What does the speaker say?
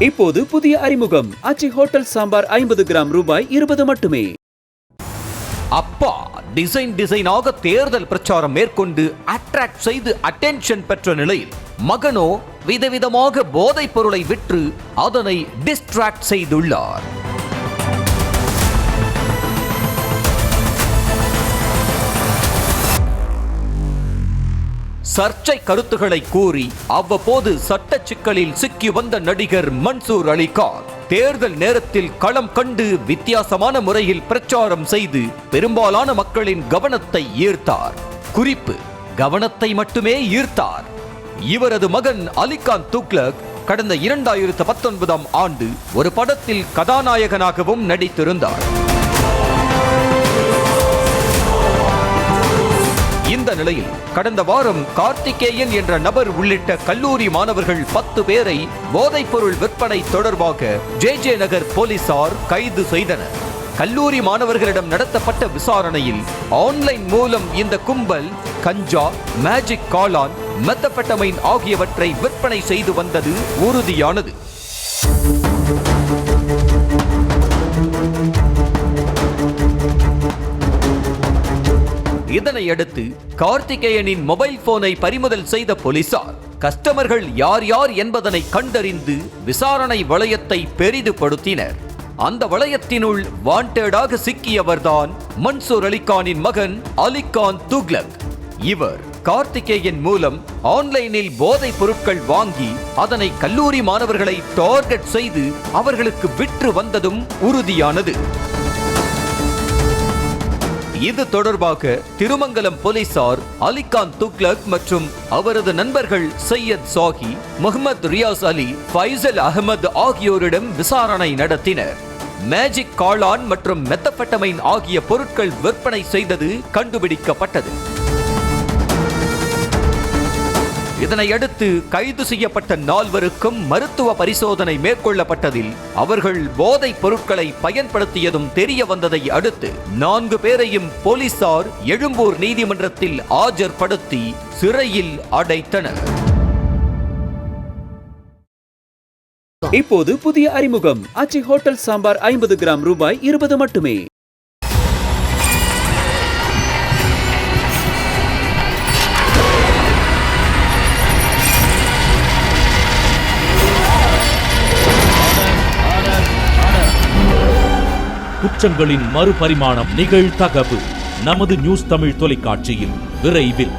இப்போது புதிய அறிமுகம் ஆச்சி ஹோட்டல் சாம்பார் 50 கிராம் ரூபாய் 20 மட்டுமே. அப்பா டிசைனாக தேர்தல் பிரச்சாரம் மேற்கொண்டு அட்ராக்ட் செய்து அட்டென்ஷன் பெற்ற நிலையில் மகனோ விதவிதமாக போதைப் பொருளை விற்று அதனை டிஸ்ட்ராக்ட் செய்துள்ளார். சர்ச்சை கருத்துக்களை கூறி அவ்வப்போது சட்ட சிக்கலில் சிக்கி வந்த நடிகர் மன்சூர் அலிகான் தேர்தல் நேரத்தில் களம் கண்டு வித்தியாசமான முறையில் பிரச்சாரம் செய்து பெரும்பாலான மக்களின் கவனத்தை ஈர்த்தார். குறிப்பு, கவனத்தை மட்டுமே ஈர்த்தார். இவரது மகன் அலிகான் துக்ளக் கடந்த 2019ஆம் ஆண்டு ஒரு படத்தில் கதாநாயகனாகவும் நடித்திருந்தார். இந்த நிலையில் கடந்த வாரம் கார்த்திகேயன் என்ற நபர் உள்ளிட்ட கல்லூரி மாணவர்கள் 10 பேரை போதைப்பொருள் விற்பனை தொடர்பாக JJ நகர் போலீசார் கைது செய்தனர். கல்லூரி மாணவர்களிடம் நடத்தப்பட்ட விசாரணையில் ஆன்லைன் மூலம் இந்த கும்பல் கஞ்சா, மேஜிக் காளான், மெத்தபெட்டமைன் ஆகியவற்றை விற்பனை செய்து வந்தது உறுதியானது. இதனையடுத்து கார்த்திகேயனின் மொபைல் போனை பறிமுதல் செய்த போலீசார் கஸ்டமர்கள் யார் யார் என்பதனை கண்டறிந்து விசாரணை வளையத்தை பெரிதுபடுத்தினர். அந்த வளையத்தினுள் வாண்டடாக சிக்கியவர்தான் மன்சூர் அலிகானின் மகன் அலிகான் துக்ளக். இவர் கார்த்திகேயன் மூலம் ஆன்லைனில் போதைப் பொருட்கள் வாங்கி அதனை கல்லூரி மாணவர்களை டார்கெட் செய்து அவர்களுக்கு விற்று வந்ததும் உறுதியானது. இது தொடர்பாக திருமங்கலம் போலீசார் அலிகான் துக்ளக் மற்றும் அவரது நண்பர்கள் சையத் சாஹி, முகமது ரியாஸ் அலி, ஃபைசல் அகமது ஆகியோரிடம் விசாரணை நடத்தினர். மேஜிக் காளான் மற்றும் மெத்தபெட்டமைன் ஆகிய பொருட்கள் விற்பனை செய்தது கண்டுபிடிக்கப்பட்டது. இதனையடுத்து கைது செய்யப்பட்ட 4வருக்கும் மருத்துவ பரிசோதனை மேற்கொள்ளப்பட்டதில் அவர்கள் போதைப் பொருட்களை பயன்படுத்தியதும் தெரிய வந்ததை அடுத்து 4 பேரையும் போலீசார் எழும்பூர் நீதிமன்றத்தில் ஆஜர்படுத்தி சிறையில் அடைத்தனர். இப்போது புதிய அறிமுகம் ஆச்சி ஹோட்டல் சாம்பார் 50 கிராம் ரூபாய் 20 மட்டுமே. குற்றங்களின் மறுபரிமாணம் நிகழ்தகவு நமது நியூஸ் தமிழ் தொலைக்காட்சியில் விரைவில்.